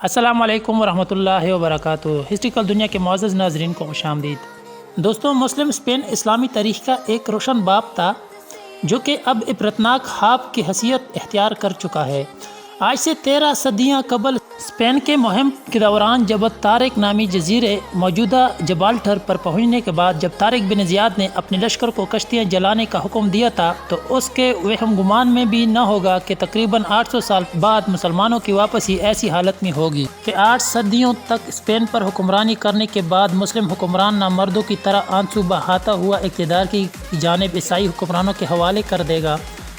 السلام علیکم ورحمۃ اللہ وبرکاتہ۔ ہسٹریکل دنیا کے معزز ناظرین کو خوش آمدید۔ دوستوں، مسلم اسپین اسلامی تاریخ کا ایک روشن باب تھا جو کہ اب عبرتناک خواب کی حیثیت اختیار کر چکا ہے۔ آج سے 13 صدیاں قبل اسپین کے مہم کے دوران جبل طارق نامی جزیرے موجودہ جبالٹر پر پہنچنے کے بعد جب طارق بن زیاد نے اپنے لشکر کو کشتیاں جلانے کا حکم دیا تھا تو اس کے وہم گمان میں بھی نہ ہوگا کہ تقریباً 800 سال بعد مسلمانوں کی واپسی ایسی حالت میں ہوگی کہ 8 صدیوں تک اسپین پر حکمرانی کرنے کے بعد مسلم حکمران نامردوں کی طرح آنسو بہاتا ہوا اقتدار کی جانب عیسائی حکمرانوں کے حوالے کر دے گا۔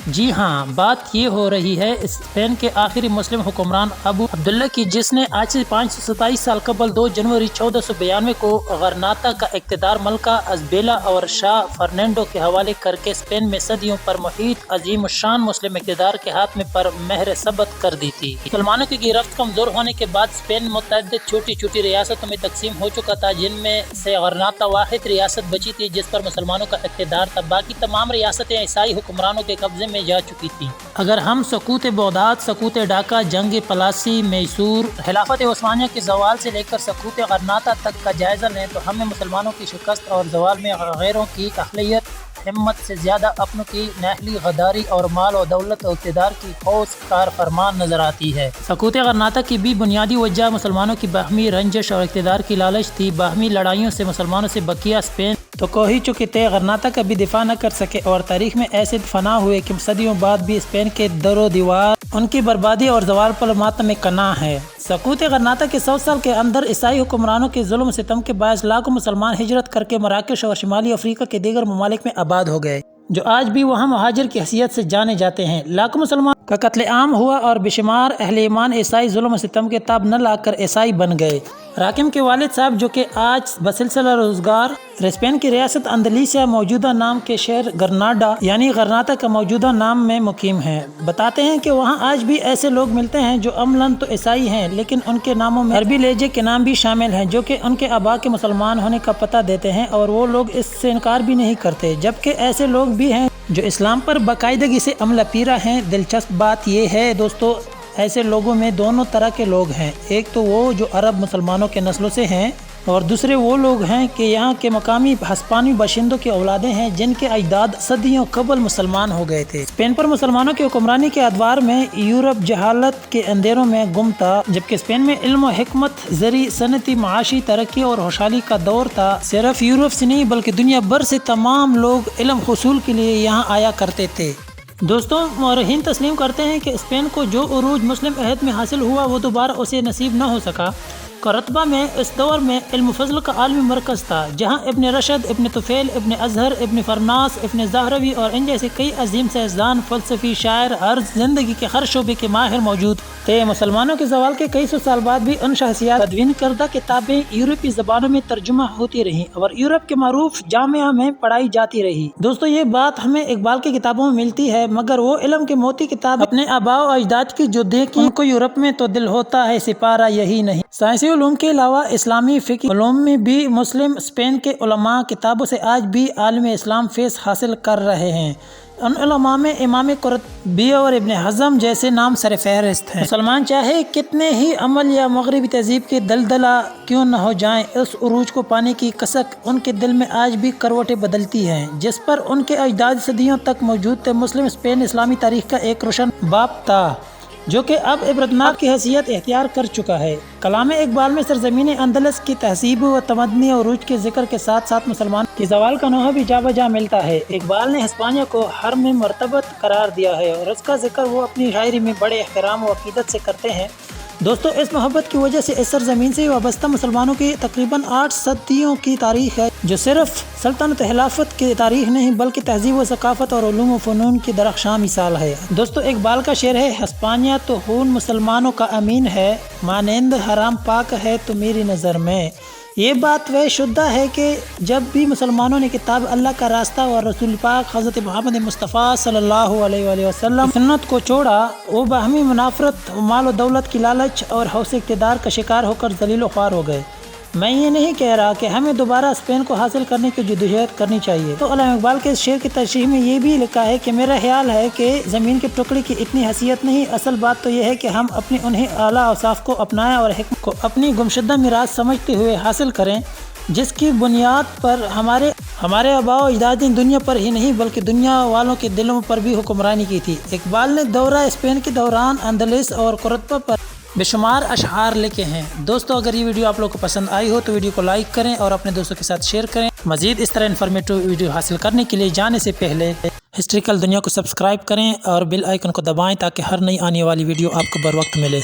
جی ہاں، بات یہ ہو رہی ہے اسپین کے آخری مسلم حکمران ابو عبداللہ کی، جس نے آج سے 527 سال قبل 2 جنوری 1492 کو غرناطہ کا اقتدار ملکہ ازبیلا اور شاہ فرنینڈو کے حوالے کر کے اسپین میں صدیوں پر محیط عظیم الشان مسلم اقتدار کے ہاتھ میں پر مہر ثبت کر دی تھی۔ مسلمانوں کی گرفت کمزور ہونے کے بعد اسپین متعدد چھوٹی چھوٹی ریاستوں میں تقسیم ہو چکا تھا، جن میں سے غرناطہ واحد ریاست بچی تھی جس پر مسلمانوں کا اقتدار تھا۔ باقی تمام ریاستیں عیسائی حکمرانوں کے قبضے میں جا چکی تھی۔ اگر ہم سقوط بغداد، سقوط ڈھاکہ، جنگ پلاسی، میسور، خلافت عثمانیہ کے زوال سے لے کر سقوط غرناطہ تک کا جائزہ لیں تو ہمیں مسلمانوں کی شکست اور زوال میں غیروں کی اقلیت ہمت سے زیادہ اپنوں کی نااہلی، غداری اور مال و دولت و اقتدار کی فوج کار فرمان نظر آتی ہے۔ سقوط غرناطہ کی بھی بنیادی وجہ مسلمانوں کی باہمی رنجش اور اقتدار کی لالچ تھی۔ باہمی لڑائیوں سے مسلمانوں سے بقیہ اسپین تو کوہ چکے تھے، غرناطہ کا بھی دفاع نہ کر سکے اور تاریخ میں ایسے فنا ہوئے کہ صدیوں بعد بھی اسپین کے در و دیوار ان کی بربادی اور زوال پر ماتم کنا ہے۔ سقوط غرناطہ کے 100 سال کے اندر عیسائی حکمرانوں کے ظلم و ستم کے باعث لاکھوں مسلمان ہجرت کر کے مراکش اور شمالی افریقہ کے دیگر ممالک میں آباد ہو گئے، جو آج بھی وہاں مہاجر کی حیثیت سے جانے جاتے ہیں۔ لاکھوں مسلمان کا قتل عام ہوا اور بے شمار اہل ایمان عیسائی ظلم و ستم کے تاب نہ لا کر عیسائی بن گئے۔ راکم کے والد صاحب، جو کہ آج بسلسلہ روزگار اسپین کی ریاست اندلیسیا موجودہ نام کے شہر گرناڈا یعنی غرناطہ کا موجودہ نام میں مقیم ہیں، بتاتے ہیں کہ وہاں آج بھی ایسے لوگ ملتے ہیں جو عملاً تو عیسائی ہیں لیکن ان کے ناموں میں عربی لہجے کے نام بھی شامل ہیں جو کہ ان کے آباء کے مسلمان ہونے کا پتہ دیتے ہیں، اور وہ لوگ اس سے انکار بھی نہیں کرتے۔ جبکہ ایسے لوگ بھی ہیں جو اسلام پر باقاعدگی سے عمل پیرا ہیں۔ دلچسپ بات یہ ہے دوستو، ایسے لوگوں میں دونوں طرح کے لوگ ہیں، ایک تو وہ جو عرب مسلمانوں کے نسلوں سے ہیں اور دوسرے وہ لوگ ہیں کہ یہاں کے مقامی ہسپانوی باشندوں کی اولادیں ہیں جن کے اجداد صدیوں قبل مسلمان ہو گئے تھے۔ اسپین پر مسلمانوں کی حکمرانی کے ادوار میں یورپ جہالت کے اندھیروں میں گم تھا، جبکہ اسپین میں علم و حکمت، زرعی، صنعتی، معاشی ترقی اور خوشحالی کا دور تھا۔ صرف یورپ سے نہیں بلکہ دنیا بھر سے تمام لوگ علم حصول کے لیے یہاں آیا کرتے تھے۔ دوستوں، مورخین تسلیم کرتے ہیں کہ اسپین کو جو عروج مسلم عہد میں حاصل ہوا وہ دوبارہ اسے نصیب نہ ہو سکا۔ قرطبہ میں اس دور میں علم و فضل کا عالمی مرکز تھا، جہاں ابن رشد، ابن طفیل، ابن ازہر، ابن فرناس، ابن زہروی اور ان جیسے کئی عظیم سائنسدان، فلسفی، شاعر، ہر زندگی کے ہر شعبے کے ماہر موجود تھے۔ مسلمانوں کے زوال کے کئی سو سال بعد بھی ان شخصیات تدوین کردہ کتابیں یورپی زبانوں میں ترجمہ ہوتی رہیں اور یورپ کے معروف جامعہ میں پڑھائی جاتی رہی۔ دوستو، یہ بات ہمیں اقبال کی کتابوں میں ملتی ہے، مگر وہ علم کے موتی کتاب اپنے آباء و اجداد کی جو دیکھی ان کو یورپ میں تو دل ہوتا ہے سپارہ یہی نہیں۔ سائنسی علوم کے علاوہ اسلامی فقہ علوم میں بھی مسلم اسپین کے علماء کتابوں سے آج بھی عالم اسلام فیض حاصل کر رہے ہیں۔ ان علماء میں امام قرطبی اور ابن حزم جیسے نام سر فہرست ہیں۔ مسلمان چاہے کتنے ہی عمل یا مغربی تہذیب کے دلدلہ کیوں نہ ہو جائیں، اس عروج کو پانے کی کسک ان کے دل میں آج بھی کروٹیں بدلتی ہیں جس پر ان کے اجداد صدیوں تک موجود تھے۔ مسلم اسپین اسلامی تاریخ کا ایک روشن باب تھا جو کہ اب عبرتناک کی حیثیت اختیار کر چکا ہے۔ کلام اقبال میں سرزمین اندلس کی تہذیب و تمدنی اور عروج کے ذکر کے ساتھ ساتھ مسلمان کے زوال کا نوحہ بھی جا بجا ملتا ہے۔ اقبال نے ہسپانیہ کو حرم مرتبت قرار دیا ہے اور اس کا ذکر وہ اپنی شاعری میں بڑے احترام و عقیدت سے کرتے ہیں۔ دوستو، اس محبت کی وجہ سے اس سرزمین سے وابستہ مسلمانوں کی تقریباً 8 صدیوں کی تاریخ ہے، جو صرف سلطنت خلافت کی تاریخ نہیں بلکہ تہذیب و ثقافت اور علوم و فنون کی درخشاں مثال ہے۔ دوستو، اقبال کا شعر ہے، ہسپانیہ تو خون مسلمانوں کا امین ہے، مانند حرام پاک ہے تو میری نظر میں۔ یہ بات وہ شدہ ہے کہ جب بھی مسلمانوں نے کتاب اللہ کا راستہ اور رسول پاک حضرت محمد مصطفیٰ صلی اللہ علیہ وآلہ وسلم سنت کو چھوڑا، وہ باہمی منافرت، مال و دولت کی لالچ اور حوث اقتدار کا شکار ہو کر ذلیل و خوار ہو گئے۔ میں یہ نہیں کہہ رہا کہ ہمیں دوبارہ اسپین کو حاصل کرنے کی جدوجہد کرنی چاہیے۔ تو علامہ اقبال کے اس شعر کی تشریح میں یہ بھی لکھا ہے کہ میرا خیال ہے کہ زمین کے ٹکڑے کی اتنی حیثیت نہیں، اصل بات تو یہ ہے کہ ہم اپنے انہیں اعلیٰ اوصاف کو اپنائیں اور حکمت کو اپنی گمشدہ میراث سمجھتے ہوئے حاصل کریں، جس کی بنیاد پر ہمارے آباء و اجداد نے دنیا پر ہی نہیں بلکہ دنیا والوں کے دلوں پر بھی حکمرانی کی تھی۔ اقبال نے دورہ اسپین کے دوران اندلس اور قرطبہ پر بے شمار اشعار لکھے ہیں۔ دوستو اگر یہ ویڈیو آپ لوگوں کو پسند آئی ہو تو ویڈیو کو لائک کریں اور اپنے دوستوں کے ساتھ شیئر کریں۔ مزید اس طرح انفارمیٹو ویڈیو حاصل کرنے کے لیے جانے سے پہلے ہسٹریکل دنیا کو سبسکرائب کریں اور بیل آئیکن کو دبائیں تاکہ ہر نئی آنے والی ویڈیو آپ کو بر وقت ملے۔